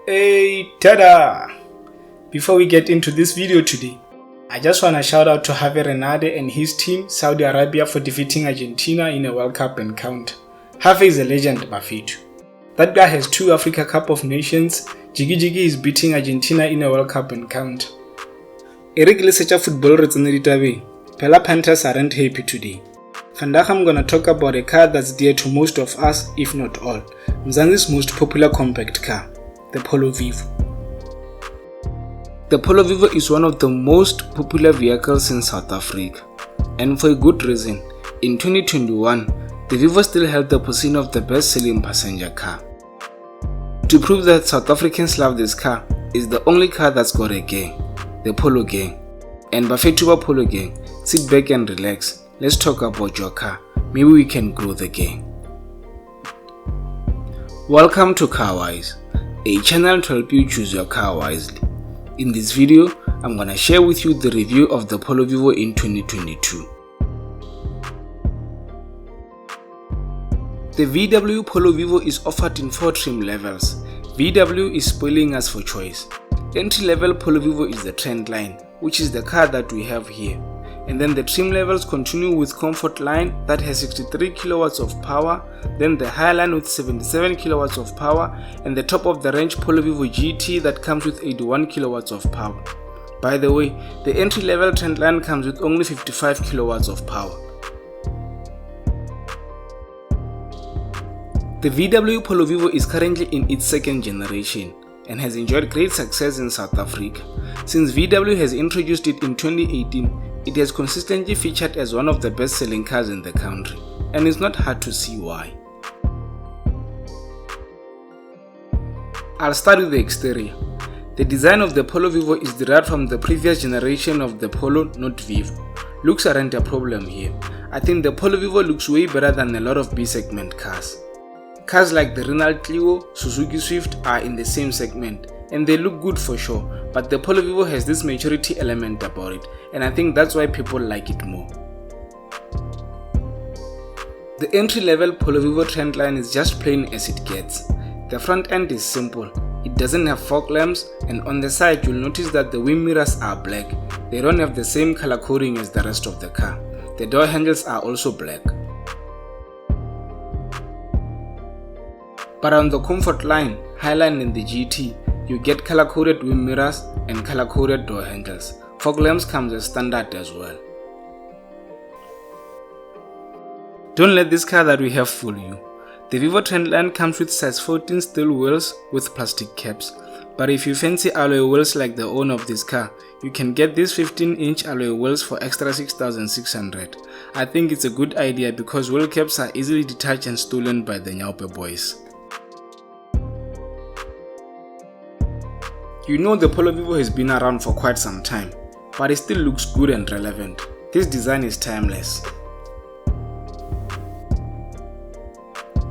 Hey, tada! Before we get into this video today, I just want to shout out to Javier Renade and his team, Saudi Arabia, for defeating Argentina in a World Cup encounter. Javier is a legend, Bafetu. That guy has 2 Africa Cup of Nations. Jiggy Jiggy is beating Argentina in a World Cup encounter. Eric Lesecha football Retseneditabe. Pella Panthers aren't happy today. Vandaag I'm gonna talk about a car that's dear to most of us, if not all. Mzansi's most popular compact car, the Polo Vivo. The Polo Vivo is one of the most popular vehicles in South Africa, and for a good reason. In 2021, the Vivo still held the position of the best-selling passenger car. To prove that South Africans love this car, is the only car that's got a gang, the Polo Gang. And Bafetuba Polo Gang, sit back and relax. Let's talk about your car. Maybe we can grow the gang. Welcome to CarWise, a channel to help you choose your car wisely. In this video, I'm gonna share with you the review of the Polo Vivo in 2022. The VW Polo Vivo is offered in 4 trim levels. VW is spoiling us for choice. Entry level Polo Vivo is the trend line, which is the car that we have here. And then the trim levels continue with Comfort line that has 63 kilowatts of power, then the high line with 77 kilowatts of power, and the top of the range Polo Vivo GT that comes with 81 kilowatts of power. By the way, the entry level trend line comes with only 55 kilowatts of power. The VW Polo Vivo is currently in its 2nd generation and has enjoyed great success in South Africa. Since VW has introduced it in 2018, it has consistently featured as one of the best-selling cars in the country, and it's not hard to see why. I'll start with the exterior. The design of the Polo Vivo is derived from the previous generation of the Polo, not Vivo. Looks aren't a problem here. I think the Polo Vivo looks way better than a lot of B-segment cars. Cars like the Renault Clio, Suzuki Swift are in the same segment, and they look good for sure, but the Polo Vivo has this maturity element about it, and I think that's why people like it more. The entry-level Polo Vivo trendline is just plain as it gets. The front end is simple, it doesn't have fog lamps, and on the side you'll notice that the wind mirrors are black. They don't have the same color coding as the rest of the car. The door handles are also black. But on the Comfort line, Highline and the GT, you get color-coded wind mirrors and color-coded door handles. Fog lamps comes as standard as well. Don't let this car that we have fool you. The Vivo Trendline comes with size 14 steel wheels with plastic caps. But if you fancy alloy wheels like the owner of this car, you can get these 15-inch alloy wheels for extra 6,600. I think it's a good idea because wheel caps are easily detached and stolen by the Nyaupe boys. You know the Polo Vivo has been around for quite some time, but it still looks good and relevant. This design is timeless.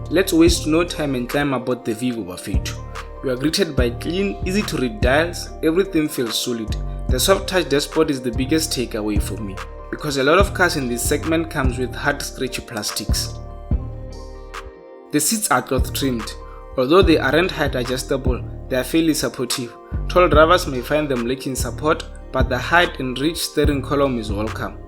Let's waste no time and climb about the Vivo Bafetu. You are greeted by clean, easy to read dials, everything feels solid. The soft touch dashboard is the biggest takeaway for me, because a lot of cars in this segment comes with hard scratchy plastics. The seats are cloth trimmed. Although they aren't height adjustable, they are fairly supportive. Tall drivers may find them lacking support, but the height and rich steering column is welcome.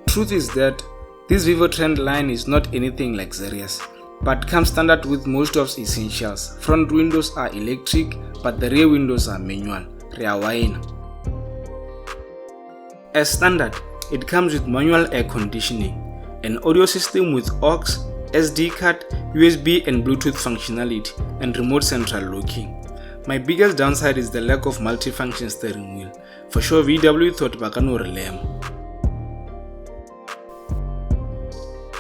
Truth is that this Vivo trend line is not anything luxurious, but comes standard with most of its essentials. Front windows are electric, but the rear windows are manual, rear wine. As standard, it comes with manual air conditioning, an audio system with aux, SD card, USB and Bluetooth functionality, and remote central locking. My biggest downside is the lack of multifunction steering wheel. For sure VW thought bakano relem.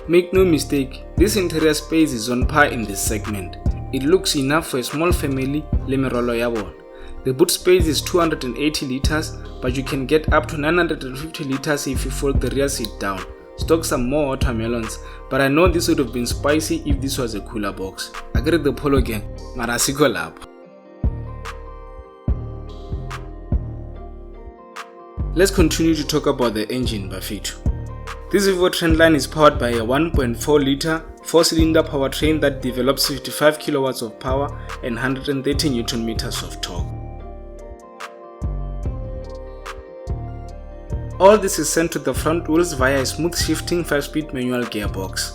Make no mistake, this interior space is on par in this segment. It looks enough for a small family, lemerolo yabon. The boot space is 280 liters, but you can get up to 950 liters if you fold the rear seat down. Stock some more watermelons, but I know this would have been spicy if this was a cooler box. I get the Polo Gang, marasiko lab. Let's continue to talk about the engine, Bafetu. This Vivo Trendline is powered by a 1.4 liter 4-cylinder powertrain that develops 55 kilowatts of power and 130 Newton meters of torque. All this is sent to the front wheels via a smooth shifting 5-speed manual gearbox.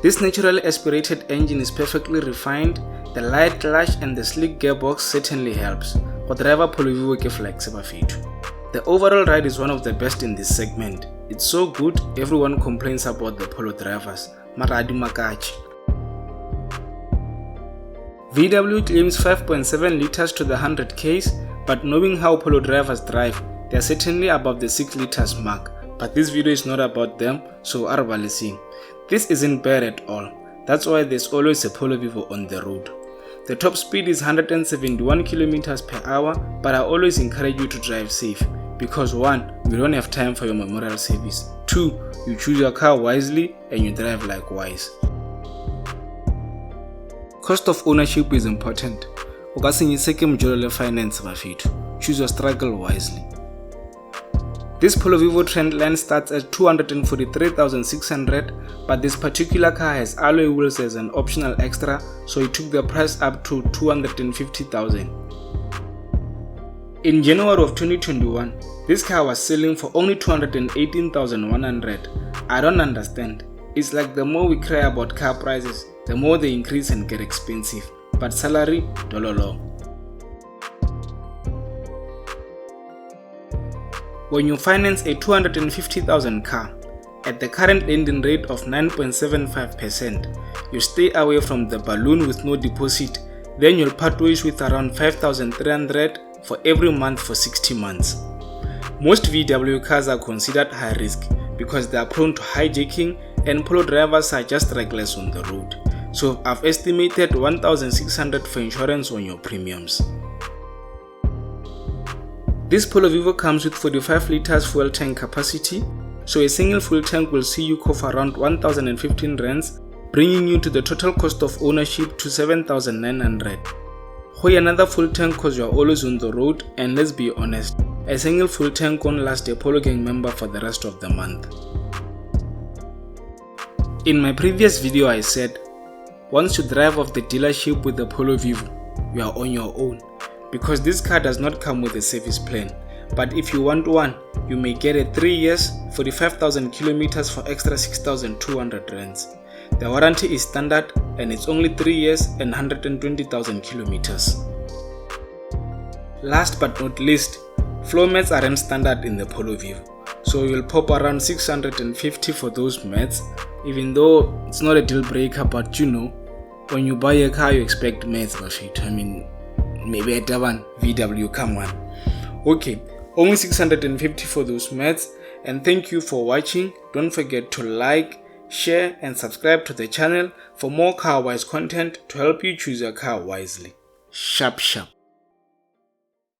This naturally aspirated engine is perfectly refined. The light clutch and the sleek gearbox certainly helps. Go driver Polo Vivo ke flexible fit. The overall ride is one of the best in this segment. It's so good, everyone complains about the Polo drivers. Maradi Makachi. VW claims 5.7 liters to the 100 Ks, but knowing how Polo drivers drive, they are certainly above the 6 liters mark. But this video is not about them, so arbalisi. This isn't bad at all. That's why there's always a Polo Vivo on the road. The top speed is 171 km per hour, but I always encourage you to drive safe. Because 1, you don't have time for your memorial service. 2, you choose your car wisely and you drive likewise. Cost of ownership is important. Choose your struggle wisely. This Polo Vivo Trendline starts at 243,600, but this particular car has alloy wheels as an optional extra, so it took the price up to 250,000. In January of 2021, this car was selling for only 218,100. I don't understand. It's like the more we cry about car prices, the more they increase and get expensive. But salary, dollar. When you finance a 250,000 car, at the current lending rate of 9.75%, you stay away from the balloon with no deposit, then you'll part ways with around 5,300 for every month for 60 months. Most VW cars are considered high risk because they are prone to hijacking and Polo drivers are just reckless on the road. So I've estimated 1,600 for insurance on your premiums. This Polo Vivo comes with 45 liters fuel tank capacity, so a single full tank will see you cough around 1,015 rands, bringing you to the total cost of ownership to 7,900. Why another full tank cause you are always on the road, and let's be honest, a single full tank won't last a Polo Gang member for the rest of the month. In my previous video I said, once you drive off the dealership with the Polo Vivo, you are on your own. Because this car does not come with a service plan, but if you want one, you may get a 3 years, 45,000 kilometers for extra 6,200 rands. The warranty is standard and it's only 3 years and 120,000 kilometers. Last but not least, floor mats aren't standard in the Polo Vivo, so you'll pop around 650 for those mats, even though it's not a deal breaker, but you know, when you buy a car you expect mats, maybe a one VW, come on. Okay, only 650 for those mats, and thank you for watching. Don't forget to like, share and subscribe to the channel for more car wise content to help you choose your car wisely. Sharp.